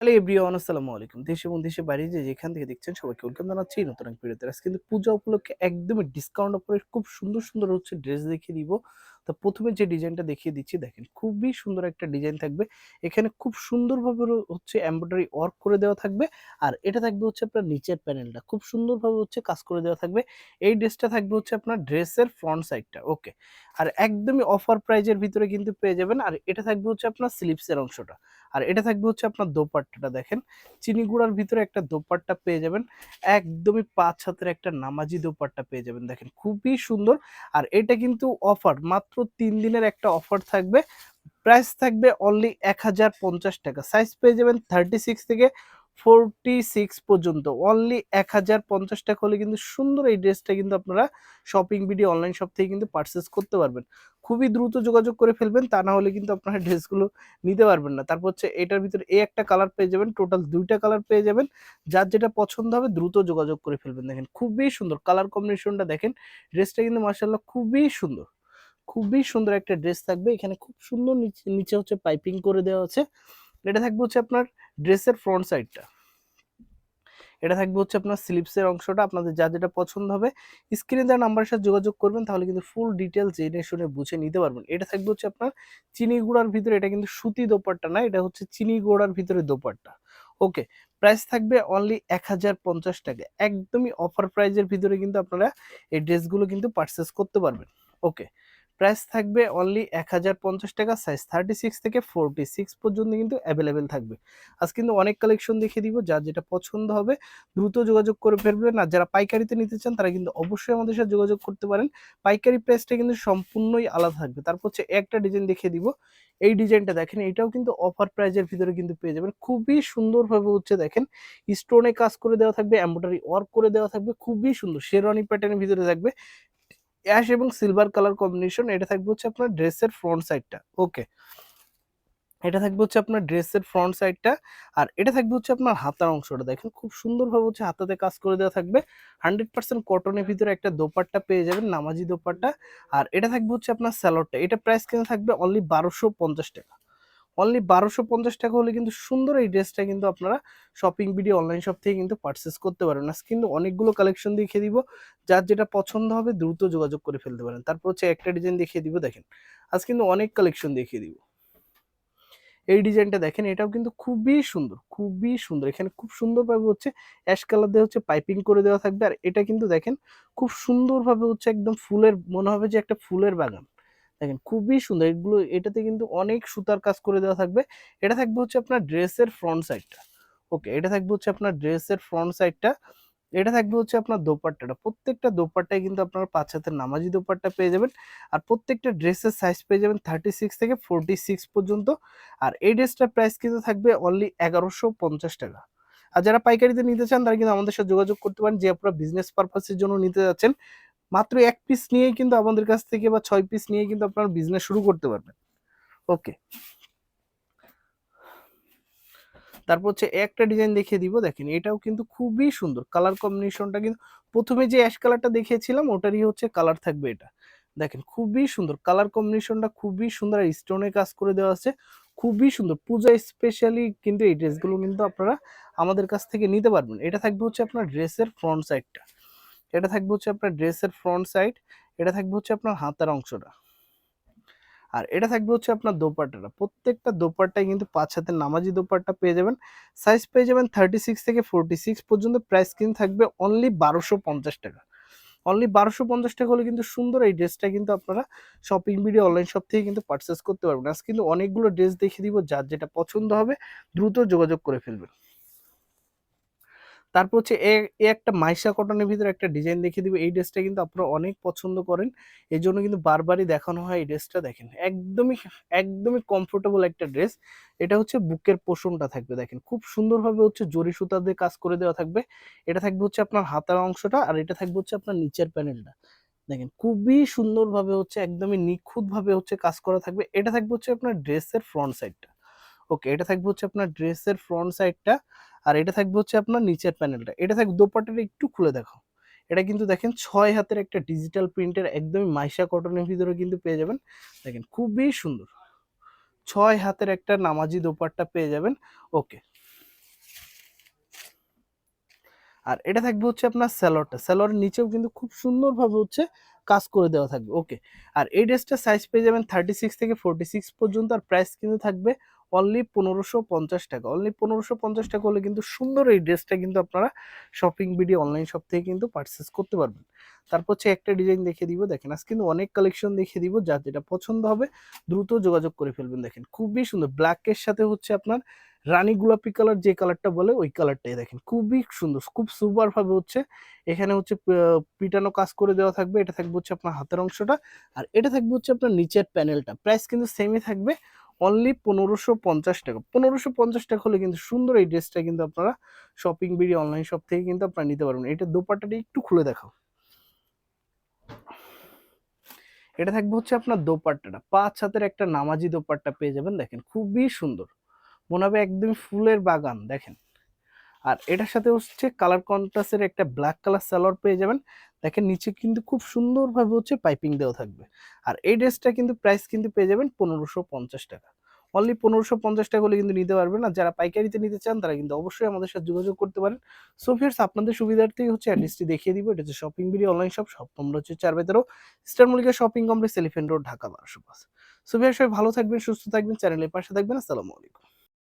Hello everyone, আসসালামু আলাইকুম। দেশ এবং দেশের বাইরে যেখান থেকে দেখছেন সবাইকে ওয়েলকাম জানাচ্ছি নতুন এক ভিডিওতে। আজকে কিন্তু পূজা উপলক্ষে একদমই ডিসকাউন্ট অফারে খুব সুন্দর সুন্দর হচ্ছে ড্রেস দেখিয়ে দিব। তো প্রথমে যে ডিজাইনটা দেখিয়ে দিচ্ছি দেখেন, খুবই সুন্দর একটা ডিজাইন থাকবে। এখানে খুব সুন্দরভাবে হচ্ছে এমব্রয়ডারি ওয়ার্ক করে দেওয়া থাকবে। আর এটা থাকবে হচ্ছে আপনার নিচের প্যানেলটা খুব সুন্দরভাবে হচ্ছে কাজ করে দেওয়া থাকবে। এই ড্রেসটা থাকবে হচ্ছে আপনার ড্রেসের ফ্রন্ট সাইডটা, ওকে। আর একদমই অফার প্রাইজের ভিতরে কিন্তু পেয়ে যাবেন। আর এটা থাকবে হচ্ছে আপনার স্লিপসের অংশটা। আর এটা থাকবে হচ্ছে আপনার দোপাট্টাটা দেখেন, চিনি গুঁড়ার ভিতরে একটা দোপাট্টা পেয়ে যাবেন। একদমই 5 হাতের একটা নামাজি দোপাট্টা পেয়ে যাবেন, দেখেন খুবই সুন্দর। আর এটা কিন্তু অফার, মাত্র 3 দিনের একটা অফার থাকবে। প্রাইস থাকবে অনলি 1050 টাকা। সাইজ পেয়ে যাবেন 36 থেকে 46 পর্যন্ত। অনলি 1050 টাকা হলে কিন্তু সুন্দর এই ড্রেসটা কিন্তু আপনারা শপিং ভিডিও অনলাইন শপ থেকে কিন্তু পারচেস করতে পারবেন। খুবই দ্রুত যোগাযোগ করে ফেলবেন, তা না হলে কিন্তু আপনারা ড্রেসগুলো নিতে পারবেন না। তারপর হচ্ছে এটার ভিতরে এই একটা কালার পেয়ে যাবেন, টোটাল 2টা কালার পেয়ে যাবেন। যার যেটা পছন্দ হবে দ্রুত যোগাযোগ করে ফেলবেন। দেখেন খুবই সুন্দর কালার কম্বিনেশনটা, দেখেন ড্রেসটা কিন্তু মাশাআল্লাহ খুবই সুন্দর। খুবই সুন্দর একটা ড্রেস থাকবে। এখানে খুব সুন্দর নিচে নিচে হচ্ছে পাইপিং করে দেওয়া আছে। এটা থাকবে হচ্ছে আপনার ড্রেসের ফ্রন্ট সাইডটা। এটা থাকবে হচ্ছে আপনার স্লিপসের অংশটা। আপনাদের যা যেটা পছন্দ হবে স্ক্রিনে দেওয়া নাম্বারের সাথে যোগাযোগ করবেন, তাহলে কিন্তু ফুল ডিটেলস জেনে শুনে বুঝে নিতে পারবেন। এটা থাকবে হচ্ছে আপনার চিনি গুঁড়ার ভিতরে, এটা কিন্তু সুতি দোপাট্টা না, এটা হচ্ছে চিনি গুঁড়ার ভিতরে দোপাট্টা, ওকে। প্রাইস থাকবে অনলি 1050 টাকা। একদমই অফার প্রাইজের ভিতরে কিন্তু আপনারা এই ড্রেসগুলো কিন্তু পারচেস করতে পারবেন, ওকে। প্রাইস থাকবে অনলি 1050 টাকা। সাইজ 36 থেকে 46 পর্যন্ত কিন্তু অ্যাভেলেবেল থাকবে। আজ কিন্তু অনেক কালেকশন দেখিয়ে দিব, যার যেটা পছন্দ হবে দ্রুত যোগাযোগ করে ফেলবেন। আর যারা পাইকারিতে নিতে চান তারা কিন্তু অবশ্যই আমাদের সাথে যোগাযোগ করতে পারেন। পাইকারি প্রাইসটা কিন্তু সম্পূর্ণই আলাদা থাকবে। তারপর হচ্ছে একটা ডিজাইন দেখিয়ে দিব। এই ডিজাইনটা দেখেন, এটাও কিন্তু অফার প্রাইজের ভিতরে কিন্তু পেয়ে যাবেন। খুবই সুন্দরভাবে হচ্ছে দেখেন স্টোনে কাজ করে দেওয়া থাকবে, এমব্রয়ডারি ওয়ার্ক করে দেওয়া থাকবে, খুবই সুন্দর শেরওয়ানি প্যাটার্নের ভিতরে থাকবে। অ্যাশ এবং সিলভার কালার কম্বিনেশন। এটা থাকবে হচ্ছে আপনার ড্রেসের ফ্রন্ট সাইডটা, ওকে। এটা থাকবে হচ্ছে আপনার ড্রেসের ফ্রন্ট সাইডটা। আর এটা থাকবে হচ্ছে আপনার হাতার অংশটা, দেখেন খুব সুন্দরভাবে হচ্ছে হাতাতে কাজ করে দেওয়া থাকবে। 100% কটনের ভিতরে একটা দোপাট্টা পেয়ে যাবেন, নামাজি দোপাট্টা। আর এটা থাকবে হচ্ছে আপনার স্যালোডটা। এটা প্রাইস কিন্তু থাকবে অনলি 1250 টাকা। অনলি 1250 টাকা হলে কিন্তু সুন্দর এই ড্রেসটা কিন্তু আপনারা শপিং ভিডিও অনলাইন শপ থেকে কিন্তু পারচেস করতে পারেন। আজকে কিন্তু অনেকগুলো কালেকশন দেখিয়ে দিব, যার যেটা পছন্দ হবে দ্রুত যোগাযোগ করে ফেলতে পারেন। তারপর হচ্ছে একটা ডিজাইন দেখিয়ে দিব, দেখেন আজ কিন্তু অনেক কালেকশন দেখিয়ে দিব। এই ডিজাইনটা দেখেন, এটাও কিন্তু খুবই সুন্দর, খুবই সুন্দর। এখানে খুব সুন্দরভাবে হচ্ছে অ্যাশ কালার দিয়ে হচ্ছে পাইপিং করে দেওয়া থাকবে। আর এটা কিন্তু দেখেন খুব সুন্দরভাবে হচ্ছে একদম ফুলের, মনে হবে যে একটা ফুলের বাগান। দেখেন খুবই সুন্দর এগুলো। এটাতে কিন্তু অনেক সুতার কাজ করে দেওয়া থাকবে। এটা থাকবে হচ্ছে আপনার ড্রেসের ফ্রন্ট সাইডটা, ওকে। এটা থাকবে হচ্ছে আপনার ড্রেসের ফ্রন্ট সাইডটা। এটা থাকবে হচ্ছে আপনার দোপাট্টাটা। প্রত্যেকটা দোপাট্টায় কিন্তু আপনারা 5 হাতের নামাজি দোপাট্টা পেয়ে যাবেন। আর প্রত্যেকটা ড্রেসের সাইজ পেয়ে যাবেন 36 থেকে 46 পর্যন্ত। আর এই ড্রেসটার প্রাইস কিন্তু থাকবে অনলি 1150 টাকা। আর যারা পাইকারিতে নিতে চান তারা কিন্তু আমাদের সাথে যোগাযোগ করতে পারেন, যে আপনারা বিজনেস পারপাসের জন্য নিতে যাচ্ছেন। মাত্র 1 পিস নিয়েই কিন্তু আমাদের কাছ থেকে বা 6 পিস নিয়েই কিন্তু আপনারা বিজনেস শুরু করতে পারবেন, ওকে। তারপর হচ্ছে একটা ডিজাইন দেখিয়ে দিব, দেখেন এটাও কিন্তু খুবই সুন্দর। কালার কম্বিনেশনটা কিন্তু প্রথমে যে অ্যাশ কালারটা দেখিয়েছিলাম ওটারই হচ্ছে কালার থাকবে এটা। দেখেন খুবই সুন্দর কালার কম্বিনেশনটা, খুবই সুন্দর। আর স্টোনে কাজ করে দেওয়া আছে, খুবই সুন্দর। পূজা স্পেশালি কিন্তু এই ড্রেসগুলো কিন্তু আপনারা আমাদের কাছ থেকে নিতে পারবেন। এটা থাকবে হচ্ছে আপনার ড্রেসের ফ্রন্ট সাইডটা। এটা থাকবে হচ্ছে আপনার ড্রেসের ফ্রন্ট সাইড। এটা থাকবে হচ্ছে আপনার হাতার অংশটা। আর এটা থাকবে হচ্ছে আপনার দোপাট্টাটা। প্রত্যেকটা দোপাট্টায় কিন্তু 5 হাতের নামাজি দোপাট্টা পেয়ে যাবেন। সাইজ পেয়ে যাবেন 36 থেকে 46 পর্যন্ত। প্রাইস কিন্তু থাকবে অনলি 1250 টাকা। অনলি 1250 টাকা হলে কিন্তু সুন্দর এই ড্রেসটা কিন্তু আপনারা শপিং ভিডিও অনলাইন শপ থেকে কিন্তু পারচেস করতে পারবেন। আজকে কিন্তু অনেকগুলো ড্রেস দেখিয়ে দিব, যার যেটা পছন্দ হবে দ্রুত যোগাযোগ করে ফেলবেন। তারপর হচ্ছে এ একটা মাইশা কটনের ভিতরে একটা ডিজাইন দেখিয়ে দিব। এই ড্রেসটা কিন্তু আপনারা অনেক পছন্দ করেন, এই জন্য কিন্তু বারবারই দেখানো হয়। এই ড্রেসটা দেখেন একদমই একদমই কমফোর্টেবল একটা ড্রেস। এটা হচ্ছে বুকের পোষণটা থাকবে, দেখেন খুব সুন্দরভাবে হচ্ছে জরি সুতা দিয়ে কাজ করে দেওয়া থাকবে। এটা থাকবে হচ্ছে আপনার হাতার অংশটা। আর এটা থাকবে হচ্ছে আপনার নিচের প্যানেলটা। দেখেন খুবই সুন্দরভাবে হচ্ছে একদমই নিখুঁত ভাবে হচ্ছে কাজ করা থাকবে। এটা থাকবে হচ্ছে আপনার ড্রেসের ফ্রন্ট সাইডটা, ওকে। এটা থাকবে হচ্ছে আপনার ড্রেসের ফ্রন্ট সাইডটা। আর এটা থাকবে হচ্ছে আপনার নিচের প্যানেলটা। এটা থাকবে দোপাট্টাটা একটু খুলে দেখো। এটা কিন্তু দেখেন 6 হাতের একটা ডিজিটাল প্রিন্টের একদমই মাইশা কটনের ভিতরে কিন্তু পেয়ে যাবেন। দেখেন খুবই সুন্দর 6 হাতের একটা নামাজি দোপাট্টা পেয়ে যাবেন, ওকে। আর এটা থাকবে হচ্ছে আপনার স্যালোয়ারটা, স্যালোয়ারের নিচেও কিন্তু খুব সুন্দরভাবে হচ্ছে কাজ করে দেওয়া থাকবে। ওকে, আর এই ড্রেসটা সাইজ পেয়ে যাবেন 36 থেকে 46 পর্যন্ত, আর প্রাইস কিন্তু থাকবে অনলি 1550 টাকা। অনলি 1550 টাকা হলে কিন্তু সুন্দর এই ড্রেসটা কিন্তু আপনারা শপিং বিডি অনলাইন শপ থেকে কিন্তু পারচেস করতে পারবেন। তারপর হচ্ছে একটা ডিজাইন দেখিয়ে দিব, দেখেন আজ কিন্তু অনেক কালেকশন দেখিয়ে দিব, যার যেটা পছন্দ হবে দ্রুত যোগাযোগ করে ফেলবেন। দেখেন খুবই সুন্দর, ব্ল্যাকের সাথে হচ্ছে আপনার রানী গোলাপি কালার, যে কালারটা বলে ওই কালারটাই, দেখেন খুবই সুন্দর, খুব সুপার ভাবে হচ্ছে এখানে হচ্ছে পিটানো কাজ করে দেওয়া থাকবে। এটা থাকবে হচ্ছে আপনার হাতের অংশটা, আর এটা থাকবে হচ্ছে আপনার নিচের প্যানেলটা। প্রাইস কিন্তু সেমই থাকবে, অনলি 1550 টাকা। 1550 টাকা হলে কিন্তু সুন্দর এই ড্রেসটা কিন্তু আপনারা শপিং বিডি অনলাইন শপ থেকে কিন্তু আপনারা নিতে পারবেন। এটা দোপাট্টাটা একটু খুলে দেখাও। এটা থাকবে হচ্ছে আপনার দোপাট্টাটা, 5 হাতের একটা নামাজি দোপাট্টা পেয়ে যাবেন। দেখেন খুবই সুন্দর, মনে হবে একদম ফুলের বাগান। দেখেন, আর এটার সাথে হচ্ছে কালার কন্ট্রাস্টের একটা ব্ল্যাক কালার সালোয়ার পেয়ে যাবেন। দেখেন নিচে কিন্তু খুব সুন্দরভাবে হচ্ছে পাইপিং দেওয়া থাকবে। আর এই ড্রেসটা কিন্তু প্রাইস কিন্তু পেয়ে যাবেন 1550 টাকা। অনলি 1550 টাকা হলে কিন্তু নিতে পারবেন। আর যারা পাইকারিতে নিতে চান তারা কিন্তু অবশ্যই আমাদের সাথে যোগাযোগ করতে পারেন। সো ভিউয়ার্স, আপনাদের সুবিধার্থেই হচ্ছে অ্যাড্রেসটি দেখিয়ে দিব। এটা হচ্ছে shopping BD online shop, shop number হচ্ছে 4/13, star Mallika shopping complex, elephant road, Dhaka 1205। So viewers, সবাই ভালো থাকবেন, সুস্থ থাকবেন, চ্যানেলের পাশে থাকবেন। আসসালামু আলাইকুম।